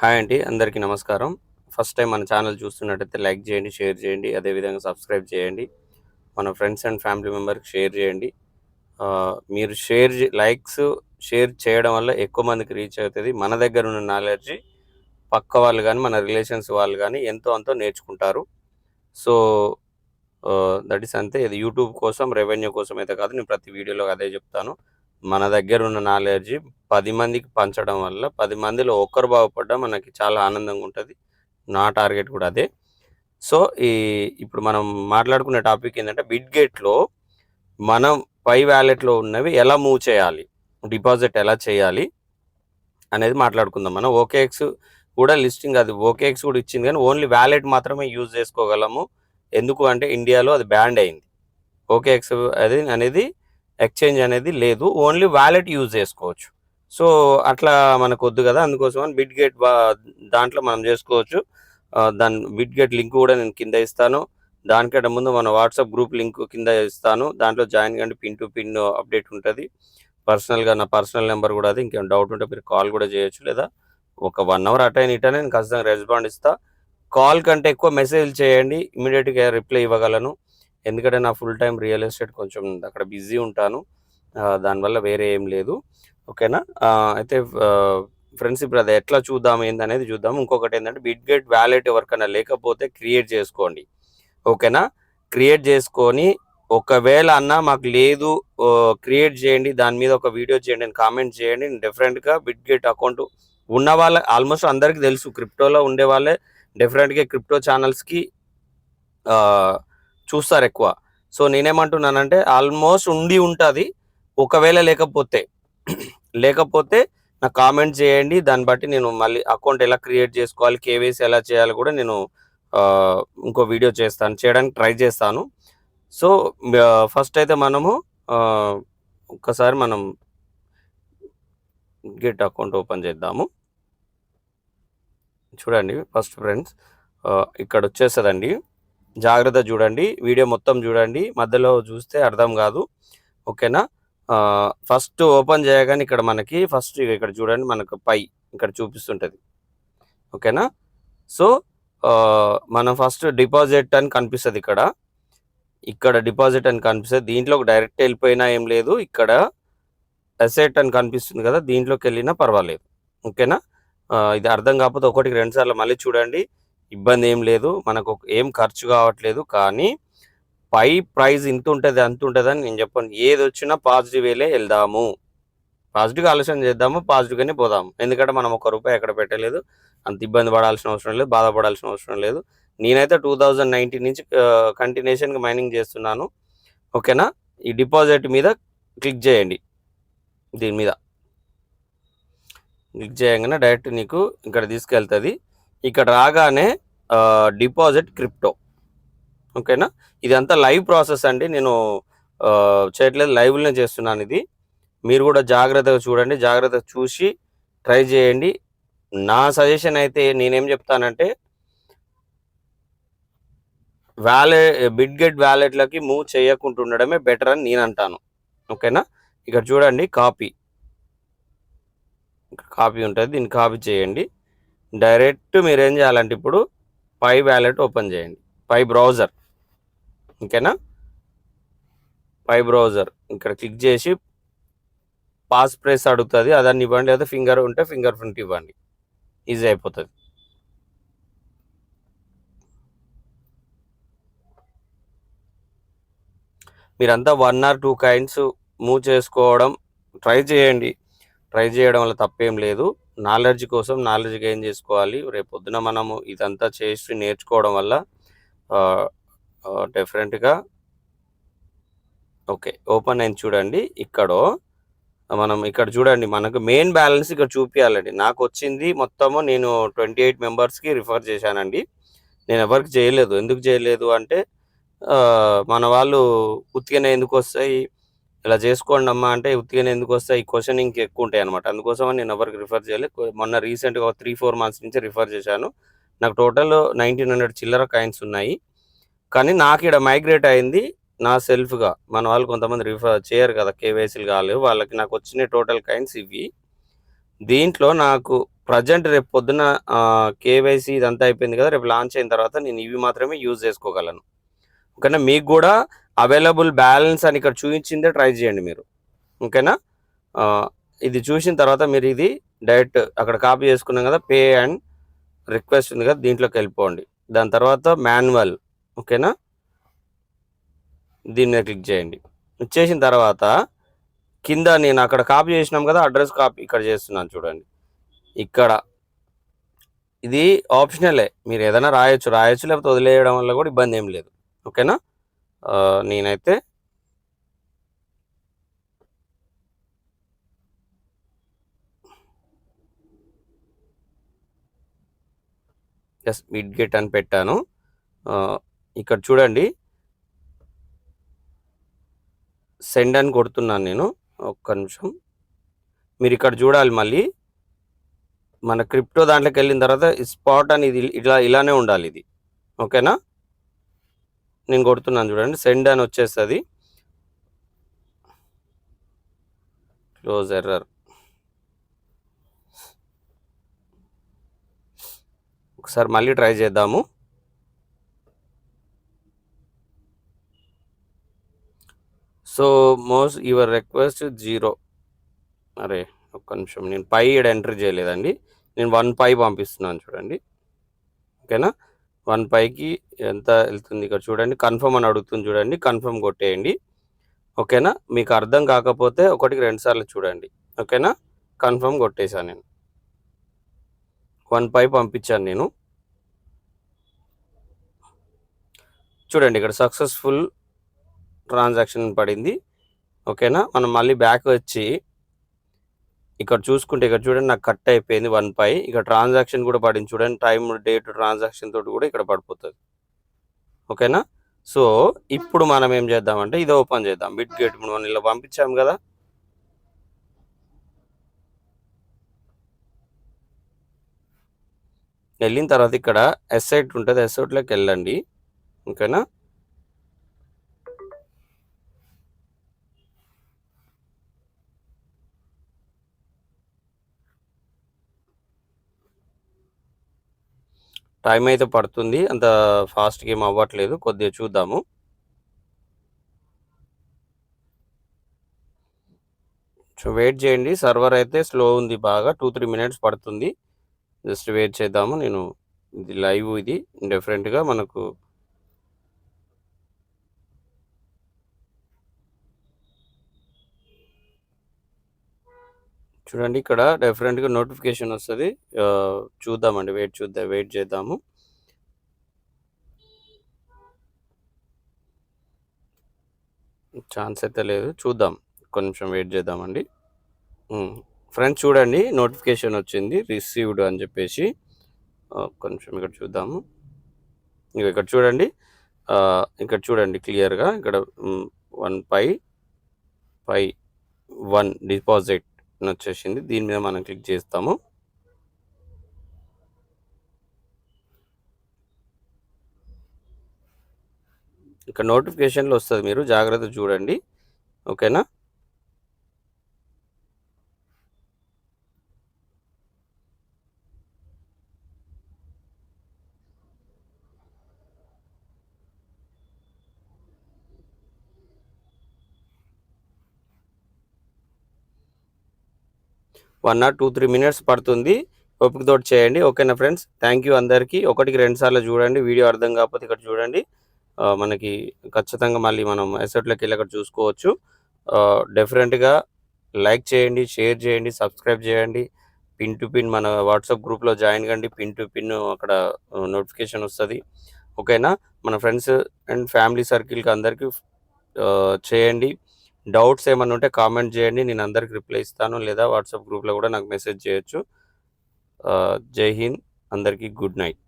Hi అండి. అందరికీ నమస్కారం. ఫస్ట్ టైం మన ఛానల్ చూస్తున్నట్టయితే లైక్ చేయండి, షేర్ చేయండి. అదేవిధంగా సబ్స్క్రైబ్ చేయండి. మన ఫ్రెండ్స్ అండ్ ఫ్యామిలీ మెంబర్‌కి షేర్ చేయండి. మీరు షేర్ చేయడం వల్ల ఎక్కువ మందికి రీచ్ అవుతది. మన దగ్గర ఉన్న నాలెడ్జి పక్క వాళ్ళు గానీ, మన రిలేషన్స్ వాళ్ళు గానీ ఎంతో అంతో నేర్చుకుంటారు. సో, దట్ ఈస్ అంతే. ఇది యూట్యూబ్ కోసం, రెవెన్యూ కోసం అయితే కాదు. నేను ప్రతి వీడియోలో అదే చెప్తాను. మన దగ్గర ఉన్న నాలెడ్జి 10 మందికి పంచడం వల్ల 10 మందిలో ఒక్కరు బాగుపడ్డా మనకి చాలా ఆనందంగా ఉంటది. నా టార్గెట్ కూడా అదే. సో, ఈ ఇప్పుడు మనం మాట్లాడుకునే టాపిక్ ఏందంటే బిట్‌గేట్‌లో మనం పై వాలెట్‌లో ఉన్నవి ఎలా మూవ్ చేయాలి? డిపాజిట్ ఎలా చేయాలి? అనేది మాట్లాడుకుందాం మనం. ఓకేఎక్స్ కూడా లిస్టింగ్ అది ఓకేఎక్స్ కూడా ఇచ్చింది కానీ ఓన్లీ వాలెట్ మాత్రమే యూజ్ చేసుకోగలము. ఎందుకు అంటే ఇండియాలో అది బ్యాన్ అయింది. ఓకేఎక్స్ అనేది ఎక్స్చేంజ్ అనేది లేదు. ఓన్లీ వాలెట్ యూజ్ చేసుకోవచ్చు. సో, అట్లా మనకొద్దు కదా! అందుకోసమని బిట్‌గేట్ దాంట్లో మనం చేసుకోవచ్చు. దాని బిట్‌గేట్ లింక్ కూడా నేను కింద ఇస్తాను. దానికంటే ముందు మన వాట్సాప్ గ్రూప్ లింక్ కింద ఇస్తాను. దాంట్లో జాయిన్ కండి. పిన్ టు పిన్ అప్డేట్ ఉంటుంది. నా పర్సనల్ నెంబర్ కూడా అది. ఇంకేమైనా డౌట్ ఉంటే మీరు కాల్ కూడా చేయొచ్చు. లేదా ఒక 1 అవర్ అటు అయినా ఇటు అయినా నేను ఖచ్చితంగా రెస్పాండ్ ఇస్తా. కాల్ కంటే ఎక్కువ మెసేజ్‌లు చేయండి. ఇమ్మీడియేట్‌గా రిప్లై ఇవ్వగలను. ఎందుకంటే నా ఫుల్ టైమ్ రియల్ ఎస్టేట్ కొంచెం అక్కడ బిజీ ఉంటాను. దానివల్ల వేరే ఏం లేదు. ఓకేనా? అయితే ఫ్రెండ్స్ ఇప్పుడు అది ఎట్లా చూద్దాం ఏందనేది చూద్దాం. ఇంకొకటేంటంటే బిట్‌గేట్ వాలెట్ ఎవరికైనా లేకపోతే క్రియేట్ చేసుకోండి. ఓకేనా? క్రియేట్ చేసుకొని ఒకవేళ అన్నా మాకు లేదు క్రియేట్ చేయండి. దాని మీద ఒక వీడియో చేయండి అని కామెంట్ చేయండి. నేను డెఫినెట్‌గా బిట్‌గేట్ అకౌంట్ ఉన్న వాళ్ళ ఆల్మోస్ట్ అందరికీ తెలుసు. క్రిప్టోలో ఉండేవాళ్ళే డెఫినెట్‌గా క్రిప్టో ఛానల్స్‌కి చూస్తారెక్కువ. సో, నేనేమంటున్నానంటే ఆల్మోస్ట్ ఉండి ఉంటది. ఒకవేళ లేకపోతే నాకు కామెంట్ చేయండి. దాన్ని బట్టి నేను మళ్ళీ అకౌంట్ ఎలా క్రియేట్ చేసుకోవాలి, కేవైసీ ఎలా చేయాలో కూడా నేను ఇంకో వీడియో చేయడానికి ట్రై చేస్తాను. సో, ఫస్ట్ అయితే మనము ఒక్కసారి మనం గెట్ అకౌంట్ ఓపెన్ చేద్దాము. చూడండి ఫస్ట్ ఫ్రెండ్స్ ఇక్కడ వచ్చేస్తదండి. జాగ్రత్తగా చూడండి. వీడియో మొత్తం చూడండి. మధ్యలో చూస్తే అర్థం కాదు. ఓకేనా? ఫస్ట్ ఓపెన్ చేయగానే ఇక్కడ మనకి ఇక్కడ చూడండి మనకు ఇక్కడ చూపిస్తుంటది. ఓకేనా? సో, మనం ఫస్ట్ డిపాజిట్ అని కనిపిస్తది ఇక్కడ. ఇక్కడ డిపాజిట్ అని కనిపిస్తది. దీంట్లోకి డైరెక్ట్ వెళ్ళిపోయినా ఏం లేదు. ఇక్కడ అసెట్ అని కనిపిస్తుంది కదా! దీంట్లోకి వెళ్ళినా పర్వాలేదు. ఓకేనా? ఇది అర్థం కాకపోతే ఒకటికి 2 సార్లు మళ్ళీ చూడండి. ఇబ్బంది ఏం లేదు. మనకు ఏం ఖర్చు కావట్లేదు. కానీ ప్రైస్ ఇంతుంటది, అంతుంటదని నేను చెప్పను. ఏదొచ్చినా పాజిటివ్ వేలే వెళ్దాము. పాజిటివ్‌గా ఆలోచన చేద్దాము. పాజిటివ్‌గానే పోదాము. ఎందుకంటే మనం ఒక్క రూపాయి ఎక్కడ పెట్టలేదు. అంత ఇబ్బంది పడాల్సిన అవసరం లేదు. బాధపడాల్సిన అవసరం లేదు. నేనైతే 2019 నుంచి కంటిన్యూషన్‌గా మైనింగ్ చేస్తున్నాను. ఓకేనా? ఈ డిపాజిట్ మీద క్లిక్ చేయండి. దీని మీద క్లిక్ చేయగానే డైరెక్ట్ నీకు ఇక్కడ తీసుకెళ్తుంది. ఇక్కడ రాగానే డిపాజిట్ క్రిప్టో. ఓకేనా? ఇదంతా లైవ్ ప్రాసెస్ అండి. నేను చేయట్లేదు, లైవ్‌లోనే చేస్తున్నాను ఇది. మీరు కూడా జాగ్రత్తగా చూడండి. జాగ్రత్తగా చూసి ట్రై చేయండి. నా సజెషన్ అయితే నేనేం చెప్తానంటే బిట్‌గేట్ వాలెట్‌లకి మూవ్ చేయకుండా ఉండడమే బెటర్ అని నేను అంటాను. ఓకేనా? ఇక్కడ చూడండి కాపీ ఉంటుంది. దీన్ని కాపీ చేయండి. డైరెక్ట్ మీరేం చేయాలంటే ఇప్పుడు పై వాలెట్ ఓపెన్ చేయండి. Pi browser. ఓకేనా? పై బ్రౌజర్ ఇక్కడ క్లిక్ చేసి పాస్ ప్రెస్ అడుగుతుంది. అదాన్ని ఇవ్వండి. లేదా ఫింగర్ ఉంటే ఫింగర్ ప్రింట్ ఇవ్వండి. ఈజీ అయిపోతుంది. మీరంతా 1 or 2 కాయిన్స్ మూవ్ చేసుకోవడం ట్రై చేయండి. ట్రై చేయడం వల్ల తప్పేం లేదు. నాలెడ్జ్ కోసం నాలెడ్జ్ గెయిన్ చేసుకోవాలి. రేపొద్దున మనము ఇదంతా చేసి నేర్చుకోవడం వల్ల డెఫినెట్‌గా ఓకే. ఓపెన్ అయింది చూడండి. ఇక్కడ చూడండి మనకు మెయిన్ బ్యాలెన్స్ ఇక్కడ చూపియాలండి. నాకొచ్చింది మొత్తము నేను 28 మెంబర్స్‌కి రిఫర్ చేశానండి. నేను ఎవరికి చేయలేదు. ఎందుకు చేయలేదు అంటే మన వాళ్ళు ఉత్తిగానే ఎందుకొస్తాయి, ఇలా చేసుకోండమ్మా అంటే ఉత్తిగానే ఎందుకొస్తాయి, క్వెషనింగ్ ఎక్కువ ఉంటాయి అనమాట. అందుకోసమని నేను ఎవరికి రిఫర్ చేయలేదు. మొన్న రీసెంట్‌గా ఒక 3-4 మంత్స్ నుంచి రిఫర్ చేశాను. నాకు టోటల్ 1900 చిల్లర కాయిన్స్ ఉన్నాయి. కానీ నాకు ఇక్కడ మైగ్రేట్ అయింది నా సెల్ఫ్‌గా. మన వాళ్ళు కొంతమంది రిఫర్ చేయరు కదా! కేవైసీలు కాలేవు. వాళ్ళకి నాకు వచ్చిన టోటల్ కాయిన్స్ ఇవి. దీంట్లో నాకు ప్రజెంట్ రేపు పొద్దున కేవైసీ ఇదంతా అయిపోయింది కదా, రేపు లాంచ్ అయిన తర్వాత నేను ఇవి మాత్రమే యూజ్ చేసుకోగలను. ఓకేనా, మీకు కూడా అవైలబుల్ బ్యాలెన్స్ అని ఇక్కడ చూపించిందే ట్రై చేయండి మీరు. ఓకేనా, ఇది చూసిన తర్వాత మీరు ఇది డైరెక్ట్ అక్కడ కాపీ చేసుకున్నాం కదా, పే అండ్ రిక్వెస్ట్ ఉంది కదా, దీంట్లోకి వెళ్ళిపోండి. దాని తర్వాత మాన్యువల్. ఓకేనా, దీని మీద క్లిక్ చేయండి. చేసిన తర్వాత కింద నేను అక్కడ కాపీ చేసినాం కదా, అడ్రస్ కాపీ ఇక్కడ చేస్తున్నాను చూడండి. ఇక్కడ ఇది ఆప్షనలే, మీరు ఏదైనా రాయొచ్చు లేకపోతే వదిలేయడం వల్ల కూడా ఇబ్బంది ఏం లేదు. ఓకేనా, నేనైతే ఎస్ మిడ్గేట్ అని పెట్టాను. ఇక్కడ చూడండి, సెండ్ అని కొడుతున్నాను నేను. ఒక్క నిమిషం, మీరు ఇక్కడ చూడాలి. మళ్ళీ మన క్రిప్టో దాంట్లోకి వెళ్ళిన తర్వాత స్పాట్ అని ఇది ఇలానే ఉండాలి ఇది. ఓకేనా, నేను కొడుతున్నాను చూడండి, సెండ్ అని వచ్చేస్తుంది. Close error. ఒకసారి మళ్ళీ ట్రై చేద్దాము. So most your request 0. అరే ఒక్క నిమిషం, నేను పై ఎంటర్ చేయలేదండి, నేను 1 పై పంపిస్తున్నాను చూడండి. ఓకేనా, 1 పైకి ఎంత వెళ్తుంది ఇక్కడ చూడండి, కన్ఫర్మ్ అని అడుగుతుంది చూడండి, కన్ఫర్మ్ కొట్టేయండి. ఓకేనా, మీకు అర్థం కాకపోతే 1కి 2 సార్లు చూడండి. ఓకేనా, కన్ఫర్మ్ కొట్టేశాను నేను, 1 పై పంపించాను నేను. చూడండి ఇక్కడ సక్సెస్ఫుల్ ట్రాన్సాక్షన్ పడింది. ఓకేనా, మనం మళ్ళీ బ్యాక్ వచ్చి ఇక్కడ చూసుకుంటే ఇక్కడ చూడండి నాకు కట్ అయిపోయింది 1 పై. ఇక్కడ ట్రాన్సాక్షన్ కూడా పడింది చూడండి, టైం డేట్ ట్రాన్సాక్షన్ తోటి కూడా ఇక్కడ పడిపోతుంది. ఓకేనా, సో ఇప్పుడు మనం ఏం చేద్దామంటే ఇది ఓపెన్ చేద్దాం. బిట్గేట్ మనం ఇలా పంపించాం కదా, వెళ్ళిన తర్వాత ఇక్కడ ఎస్ఐట్ ఉంటుంది, ఎస్ఐట్లోకి వెళ్ళండి. ఓకేనా, టైం అయితే పడుతుంది, అంత ఫాస్ట్గా ఏం అవ్వట్లేదు, కొద్దిగా చూద్దాము. సో వెయిట్ చేయండి, సర్వర్ అయితే స్లో ఉంది బాగా, 2-3 మినిట్స్ పడుతుంది. జస్ట్ వెయిట్ చేద్దాము. నేను ఇది లైవ్, ఇది డిఫరెంట్గా మనకు చూడండి, ఇక్కడ డిఫరెంట్గా నోటిఫికేషన్ వస్తుంది. చూద్దామండి, వెయిట్ చేద్దాము. ఛాన్స్ అయితే లేదు, చూద్దాం, కొంచెం వెయిట్ చేద్దామండి. ఫ్రెండ్స్ చూడండి, నోటిఫికేషన్ వచ్చింది రిసీవ్డ్ అని చెప్పేసి. కొంచెం ఇక్కడ చూద్దాము. ఇక్కడ చూడండి, ఇక్కడ చూడండి క్లియర్గా, ఇక్కడ 1 పై 1 డిపాజిట్ అని వచ్చేసింది. దీని మీద మనం క్లిక్ చేస్తాము. ఇక్కడ నోటిఫికేషన్లో వస్తుంది, మీరు జాగ్రత్త చూడండి. ఓకేనా, వన్ ఆర్ 2-3 మినిట్స్ పడుతుంది, ఓపికతోటి చేయండి. ఓకేనా ఫ్రెండ్స్, థ్యాంక్ యూ అందరికీ. 1కి 2 సార్లు చూడండి, వీడియో అర్థం కాకపోతే ఇక్కడ చూడండి. మనకి ఖచ్చితంగా మళ్ళీ మనం అసెట్లోకి వెళ్ళి అక్కడ చూసుకోవచ్చు. డెఫినెట్గా లైక్ చేయండి, షేర్ చేయండి, సబ్స్క్రైబ్ చేయండి. పిన్ టు పిన్ మన వాట్సాప్ గ్రూప్లో జాయిన్ కండి, పిన్ టు పిన్ అక్కడ నోటిఫికేషన్ వస్తుంది. ఓకేనా, మన ఫ్రెండ్స్ అండ్ ఫ్యామిలీ సర్కిల్కి అందరికీ చేయండి. డౌట్స్ ఏమైనా ఉంటే కామెంట్ చేయండి, నేను అందరికి రిప్లై ఇస్తాను, లేదా వాట్సాప్ గ్రూప్లో కూడా నాకు మెసేజ్ చేయొచ్చు. జై హింద్, అందరికీ గుడ్ నైట్.